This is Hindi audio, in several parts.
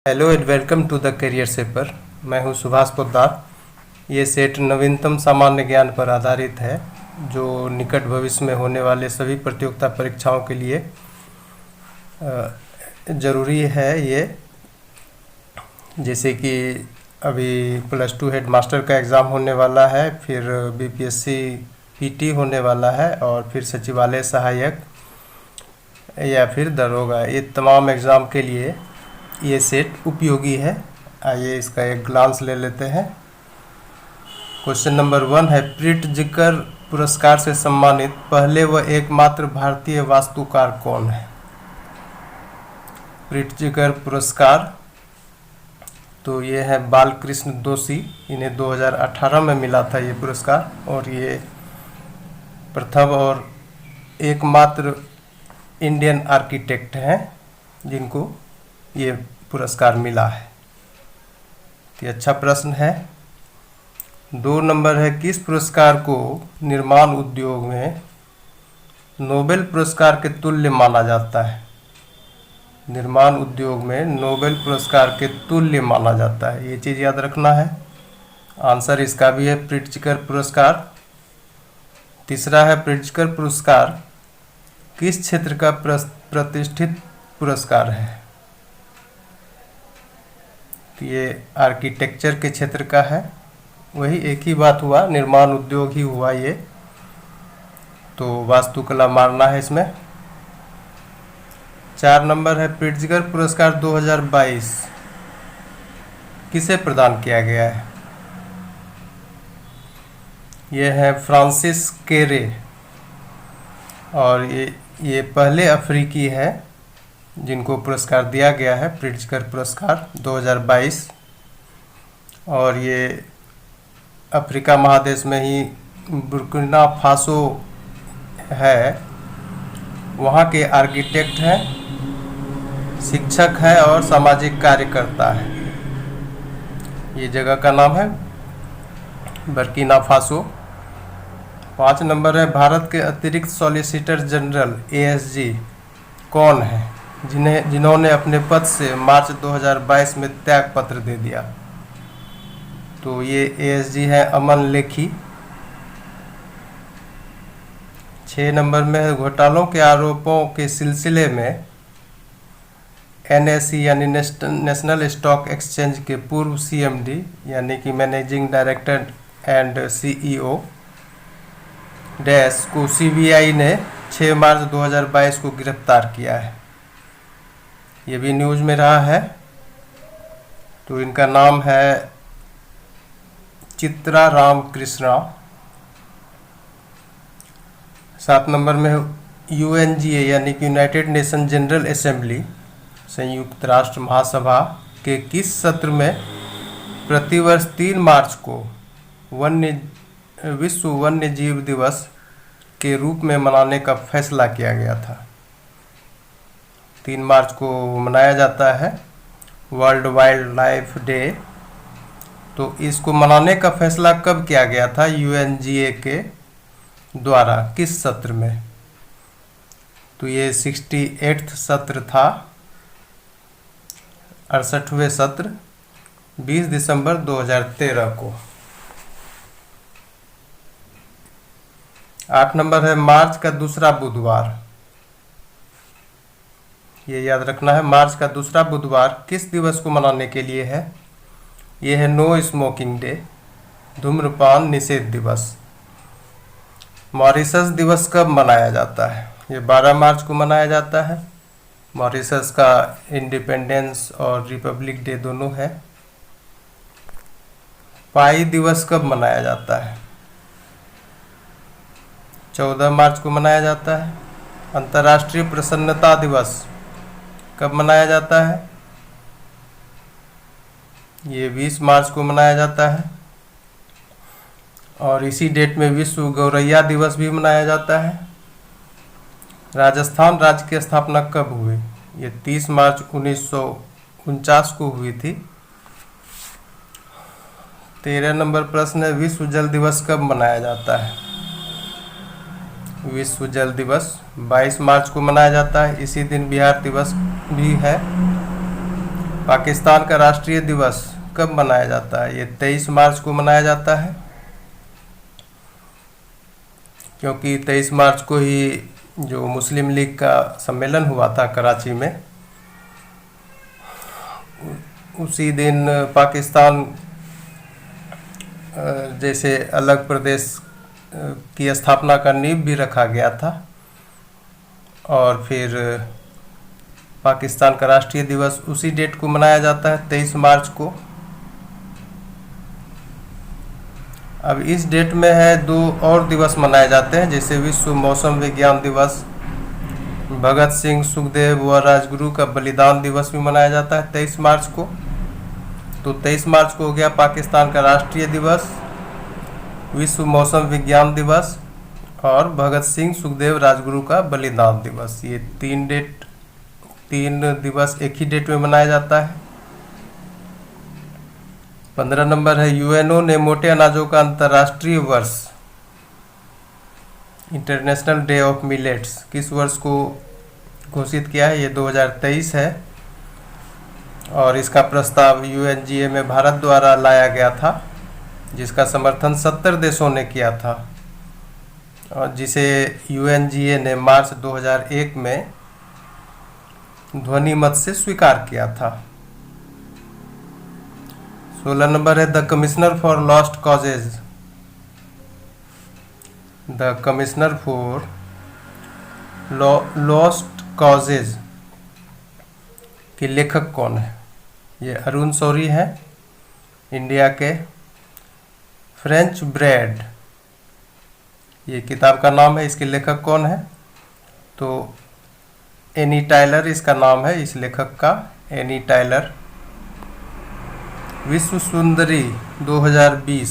Hello and welcome to the career shaper. मैं हूं सुभाष पोद्दार। ये सेट नवीनतम सामान्य ज्ञान पर आधारित है जो निकट भविष्य में होने वाले सभी प्रतियोगिता परीक्षाओं के लिए ज़रूरी है। ये जैसे कि अभी +2 हेड मास्टर का एग्ज़ाम होने वाला है, फिर बीपीएससी पीटी होने वाला है और फिर सचिवालय सहायक या फिर दरोगा, ये तमाम एग्ज़ाम के लिए ये सेट उपयोगी है। आइए इसका एक ग्लांस ले लेते हैं। क्वेश्चन नंबर 1 है, प्रिट्ज़कर पुरस्कार से सम्मानित पहले व एकमात्र भारतीय वास्तुकार कौन है? प्रिट्ज़कर पुरस्कार तो ये है बालकृष्ण दोषी। इन्हें 2018 में मिला था ये पुरस्कार और ये प्रथम और एकमात्र इंडियन आर्किटेक्ट हैं जिनको ये पुरस्कार मिला है। तो अच्छा प्रश्न है। 2 नंबर है, किस पुरस्कार को निर्माण उद्योग में नोबेल पुरस्कार के तुल्य माना जाता है? निर्माण उद्योग में नोबेल पुरस्कार के तुल्य माना जाता है, ये चीज़ याद रखना है। आंसर इसका भी है प्रिट्ज़कर पुरस्कार। तीसरा है, प्रिट्ज़कर पुरस्कार किस क्षेत्र का प्रतिष्ठित पुरस्कार है? ये आर्किटेक्चर के क्षेत्र का है। वही एक ही बात हुआ, निर्माण उद्योग ही हुआ ये, तो वास्तुकला मारना है इसमें। 4 नंबर है, प्रिट्ज़कर पुरस्कार 2022 किसे प्रदान किया गया है? ये है फ्रांसिस केरे और ये पहले अफ्रीकी है जिनको पुरस्कार दिया गया है, प्रिट्ज़कर पुरस्कार 2022। और ये अफ्रीका महादेश में ही बुर्किना फासो है, वहाँ के आर्किटेक्ट हैं, शिक्षक है और सामाजिक कार्यकर्ता है। ये जगह का नाम है बुर्किना फासो। 5 नंबर है, भारत के अतिरिक्त सॉलिसिटर जनरल एएसजी कौन है जिन्होंने अपने पद से मार्च 2022 में त्याग पत्र दे दिया? तो ये एएसजी है अमन लेखी। 6 नंबर में है, घोटालों के आरोपों के सिलसिले में एनएसई यानी नेशनल स्टॉक एक्सचेंज के पूर्व सीएमडी यानी कि managing director and CEO dash को सीबीआई ने 6 मार्च 2022 को गिरफ्तार किया है। ये भी न्यूज़ में रहा है। तो इनका नाम है चित्रा रामकृष्णा। 7 नंबर में यूएनजीए यानी कि यूनाइटेड नेशन जनरल असेंबली संयुक्त राष्ट्र महासभा के किस सत्र में प्रतिवर्ष 3 मार्च को विश्व वन्य जीव दिवस के रूप में मनाने का फैसला किया गया था? 3 मार्च को मनाया जाता है वर्ल्ड वाइल्ड लाइफ डे। तो इसको मनाने का फैसला कब किया गया था यूएनजीए के द्वारा, किस सत्र में? तो ये 68वां सत्र था, 68वें सत्र 20 दिसंबर 2013 को। 8 नंबर है, मार्च का दूसरा बुधवार। ये याद रखना है, मार्च का दूसरा बुधवार किस दिवस को मनाने के लिए है? ये है नो स्मोकिंग डे, धूम्रपान निषेध दिवस। मॉरिशस दिवस कब मनाया जाता है? ये 12 मार्च को मनाया जाता है। मॉरिशस का इंडिपेंडेंस और रिपब्लिक डे दोनों है। पाई दिवस कब मनाया जाता है? 14 मार्च को मनाया जाता है। अंतर्राष्ट्रीय प्रसन्नता दिवस कब मनाया जाता है? ये 20 मार्च को मनाया जाता है। और इसी डेट में विश्व गौरैया दिवस भी मनाया जाता है। राजस्थान राज्य की स्थापना कब हुई? ये 30 मार्च 1949 को हुई थी। 13 नंबर प्रश्न है, विश्व जल दिवस कब मनाया जाता है? विश्व जल दिवस 22 मार्च को मनाया जाता है। इसी दिन बिहार दिवस भी है। पाकिस्तान का राष्ट्रीय दिवस कब मनाया जाता है? ये 23 मार्च को मनाया जाता है, क्योंकि 23 मार्च को ही जो मुस्लिम लीग का सम्मेलन हुआ था कराची में, उसी दिन पाकिस्तान जैसे अलग प्रदेश की स्थापना का नींव भी रखा गया था, और फिर पाकिस्तान का राष्ट्रीय दिवस उसी डेट को मनाया जाता है, 23 मार्च को। अब इस डेट में है 2 और दिवस मनाए जाते हैं, जैसे विश्व मौसम विज्ञान दिवस, भगत सिंह, सुखदेव व राजगुरु का बलिदान दिवस भी मनाया जाता है 23 मार्च को। तो 23 मार्च को हो गया पाकिस्तान का राष्ट्रीय दिवस, विश्व मौसम विज्ञान दिवस और भगत सिंह, सुखदेव, राजगुरु का बलिदान दिवस। ये 3 दिवस एक ही डेट में मनाया जाता है। 15 नंबर है, यूएनओ ने मोटे अनाजों का अंतर्राष्ट्रीय वर्ष, इंटरनेशनल डे ऑफ मिलेट्स, किस वर्ष को घोषित किया है? ये 2023 है, और इसका प्रस्ताव यूएनजीए में भारत द्वारा लाया गया था, जिसका समर्थन 70 देशों ने किया था, और जिसे यूएनजीए ने मार्च 2001 में ध्वनि मत से स्वीकार किया था। 16 नंबर है, the commissioner for lost causes, the commissioner for lost causes के लेखक कौन है? ये अरुण शौरी है, इंडिया के। फ्रेंच ब्रेड, ये किताब का नाम है, इसके लेखक कौन है? तो एनी टाइलर इसका नाम है, इस लेखक का, एनी टाइलर। विश्व सुंदरी 2020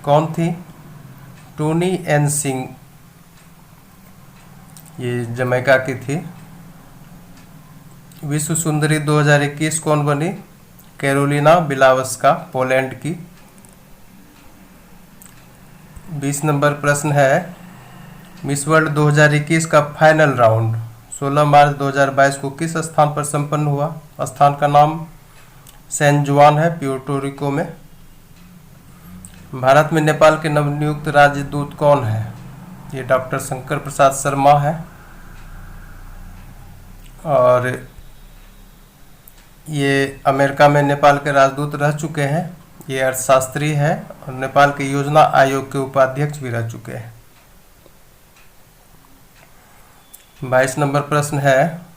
कौन थी? टोनी एन सिंह, ये जमैका की थी। विश्व सुंदरी 2021 कौन बनी? कैरोलिना बिलावस्का, पोलैंड की। 20 नंबर प्रश्न है, मिस वर्ल्ड 2021 का फाइनल राउंड 16 मार्च 2022 को किस स्थान पर संपन्न हुआ? स्थान का नाम सैन जुआन है, प्यूर्टो रिको में। भारत में नेपाल के नवनियुक्त राजदूत कौन है? ये डॉक्टर शंकर प्रसाद शर्मा है, और ये अमेरिका में नेपाल के राजदूत रह चुके हैं। ये अर्थशास्त्री है और नेपाल के योजना आयोग के उपाध्यक्ष भी रह चुके हैं। 22 नंबर प्रश्न है,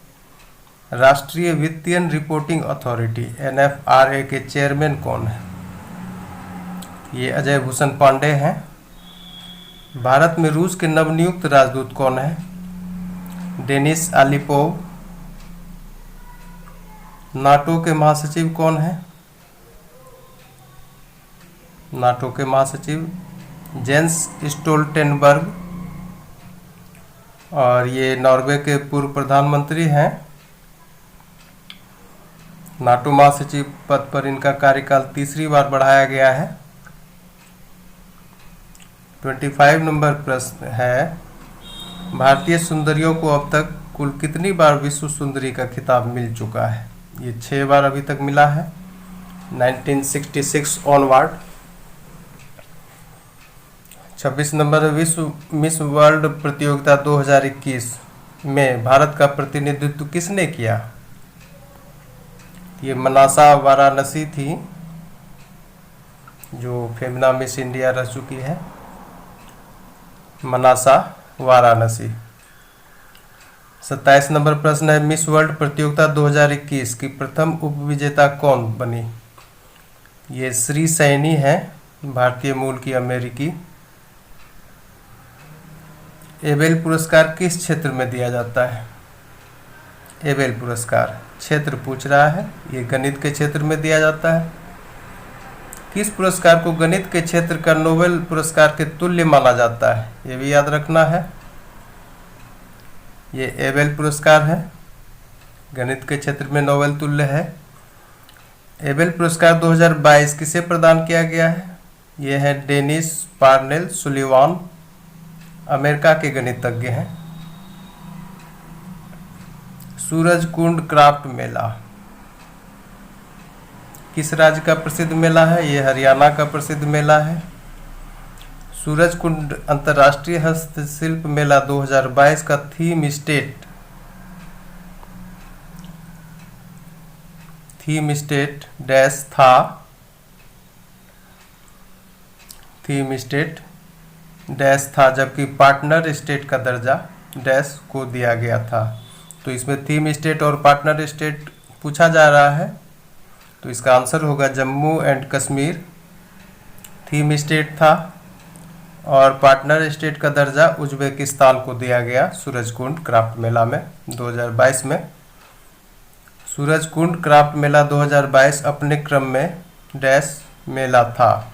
राष्ट्रीय वित्तीय रिपोर्टिंग अथॉरिटी NFRA के चेयरमैन कौन है? ये अजय भूषण पांडे हैं। भारत में रूस के नवनियुक्त राजदूत कौन है? डेनिस आलिपोव। नाटो के महासचिव कौन है? नाटो के महासचिव जेंस स्टोल्टेनबर्ग, और ये नॉर्वे के पूर्व प्रधानमंत्री हैं। नाटो महासचिव पद पर इनका कार्यकाल 3री बार बढ़ाया गया है। 25 नंबर प्रश्न है, भारतीय सुंदरियों को अब तक कुल कितनी बार विश्व सुंदरी का खिताब मिल चुका है? ये 6 बार अभी तक मिला है, 1966 ऑनवर्ड। 26 नंबर, विश्व मिस वर्ल्ड प्रतियोगिता 2021 में भारत का प्रतिनिधित्व किसने किया? ये मनासा वाराणसी थी, जो फेमिना मिस इंडिया रह चुकी है, मनासा वाराणसी। 27 नंबर प्रश्न है, मिस वर्ल्ड प्रतियोगिता 2021 की प्रथम उपविजेता कौन बनी? ये श्री सैनी है, भारतीय मूल की अमेरिकी। एबेल पुरस्कार किस क्षेत्र में दिया जाता है? एबेल पुरस्कार क्षेत्र पूछ रहा है, ये गणित के क्षेत्र में दिया जाता है। किस पुरस्कार को गणित के क्षेत्र का नोबेल पुरस्कार के तुल्य माना जाता है? ये भी याद रखना है, ये एबेल पुरस्कार है, गणित के क्षेत्र में नोबेल तुल्य है। एबेल पुरस्कार 2022 किसे प्रदान किया गया है? ये है डेनिस पार्नेल सुलिवान, अमेरिका के गणितज्ञ हैं। सूरजकुंड क्राफ्ट मेला किस राज्य का प्रसिद्ध मेला है? ये हरियाणा का प्रसिद्ध मेला है। सूरजकुंड अंतर्राष्ट्रीय हस्तशिल्प मेला 2022 का थीम स्टेट डैश था। थीम स्टेट डैश था, जबकि पार्टनर स्टेट का दर्जा डैश को दिया गया था। तो इसमें थीम स्टेट और पार्टनर स्टेट पूछा जा रहा है, तो इसका आंसर होगा Jammu and Kashmir theme state था और पार्टनर स्टेट का दर्जा उज्बेकिस्तान को दिया गया सूरजकुंड क्राफ्ट मेला में 2022 में। सूरजकुंड क्राफ्ट मेला 2022 अपने क्रम में डैश मेला था,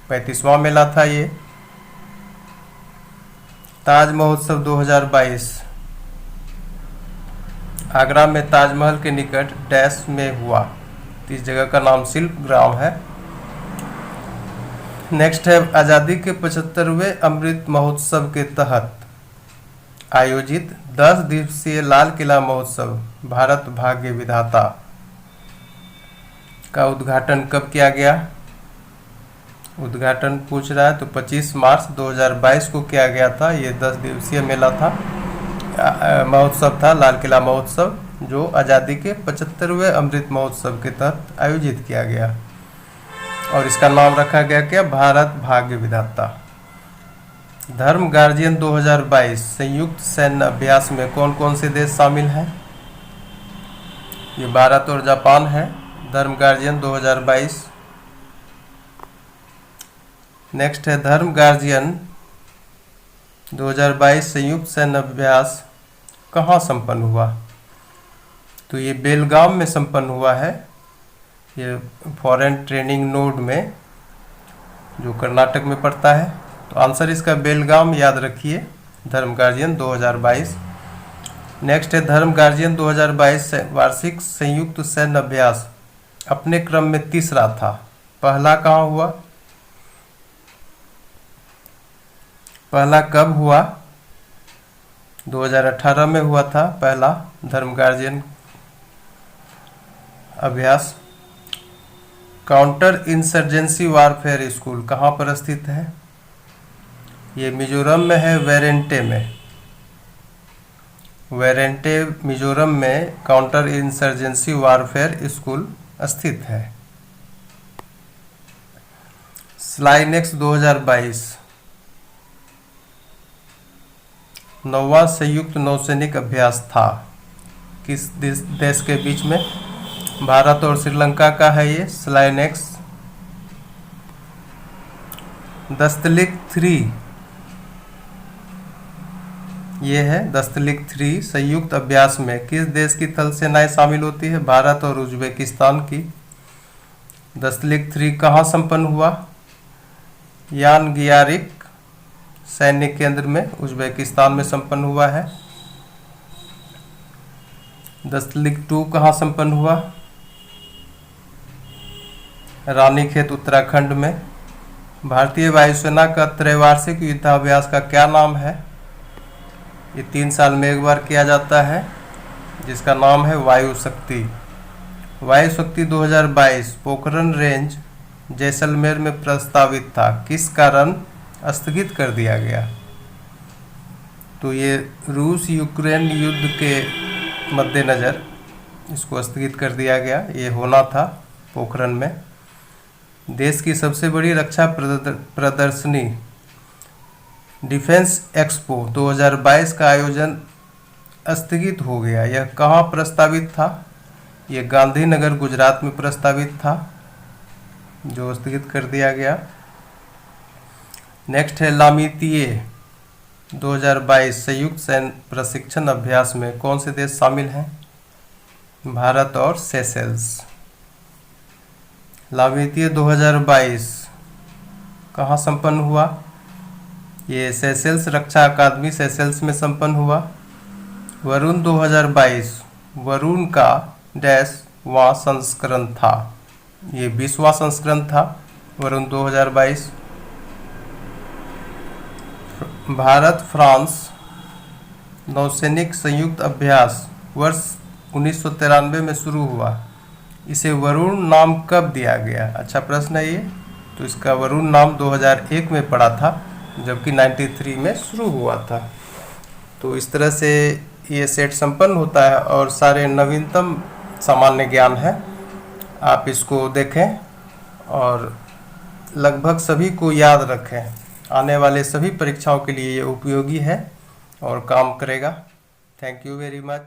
35वां मेला था ये। ताज महोत्सव 2022 आगरा में ताजमहल के निकट डैश में हुआ, तो इस जगह का नाम शिल्प ग्राम है। नेक्स्ट है आज़ादी के 75वें अमृत महोत्सव के तहत आयोजित 10 दिवसीय लाल किला महोत्सव भारत भाग्य विधाता का उद्घाटन कब किया गया? उद्घाटन पूछ रहा है, तो 25 मार्च 2022 को किया गया था। ये 10 दिवसीय मेला था, महोत्सव था, लाल किला महोत्सव, जो आज़ादी के 75वें अमृत महोत्सव के तहत आयोजित किया गया और इसका नाम रखा गया क्या? भारत भाग्य विधाता। धर्म गार्जियन 2022 संयुक्त सैन्य अभ्यास में कौन कौन से देश शामिल हैं? ये भारत और जापान है, धर्म गार्जियन 2022। नेक्स्ट है धर्म गार्जियन 2022 संयुक्त सैन्य अभ्यास कहाँ संपन्न हुआ? तो ये बेलगाम में संपन्न हुआ है, ये फॉरेन ट्रेनिंग नोड में, जो कर्नाटक में पड़ता है। तो आंसर इसका बेलगाम याद रखिए, धर्म गार्जियन 2022। नेक्स्ट है धर्म गार्जियन 2022 वार्षिक संयुक्त सैन्य अभ्यास अपने क्रम में तीसरा था, पहला कहाँ हुआ? पहला कब हुआ? 2018 में हुआ था पहला धर्म गार्जियन अभ्यास। काउंटर इंसर्जेंसी वारफेयर स्कूल कहाँ पर स्थित है? ये मिजोरम में है, वेरेंटे में। वेरेंटे मिजोरम में काउंटर इंसर्जेंसी वारफेयर स्कूल स्थित है। स्लाइनेक्स 2022 9वां संयुक्त नौसैनिक अभ्यास था, किस देश के बीच में? भारत और श्रीलंका का है ये स्लाइनेक्स। दस्तलिक 3 ये है, दस्तलिक 3 संयुक्त अभ्यास में किस देश की थल सेनाएं शामिल होती है? भारत और उज्बेकिस्तान की। दस्तलिक 3 कहाँ संपन्न हुआ? यान गियारिक सैन्य केंद्र में उज्बेकिस्तान में संपन्न हुआ है। दस्तलिक 2 कहाँ संपन्न हुआ? रानीखेत उत्तराखंड में। भारतीय वायुसेना का त्रैवार्षिक युद्धाभ्यास का क्या नाम है? ये 3 साल में एक बार किया जाता है, जिसका नाम है वायु शक्ति। वायु शक्ति 2022 पोखरण रेंज जैसलमेर में प्रस्तावित था, किस कारण स्थगित कर दिया गया? तो ये रूस यूक्रेन युद्ध के मद्देनज़र इसको स्थगित कर दिया गया, ये होना था पोखरण में। देश की सबसे बड़ी रक्षा प्रदर्शनी डिफेंस एक्सपो 2022 का आयोजन स्थगित हो गया, यह कहाँ प्रस्तावित था? ये गांधीनगर गुजरात में प्रस्तावित था, जो स्थगित कर दिया गया। नेक्स्ट है लामितीये 2022 संयुक्त सैन्य प्रशिक्षण अभ्यास में कौन से देश शामिल हैं? भारत और सेशेल्स। लामितीये 2022 कहाँ संपन्न हुआ? ये सेशेल्स रक्षा अकादमी सेशेल्स में संपन्न हुआ। वरुण 2022 वरुण का वां संस्करण था, ये 20वां संस्करण था वरुण 2022। भारत फ्रांस नौसैनिक संयुक्त अभ्यास वर्ष 1993 में शुरू हुआ। इसे वरुण नाम कब दिया गया? अच्छा प्रश्न है ये। तो इसका वरुण नाम 2001 में पड़ा था, जबकि 93 में शुरू हुआ था। तो इस तरह से ये सेट संपन्न होता है और सारे नवीनतम सामान्य ज्ञान है। आप इसको देखें और लगभग सभी को याद रखें। आने वाले सभी परीक्षाओं के लिए ये उपयोगी है और काम करेगा। Thank you very much.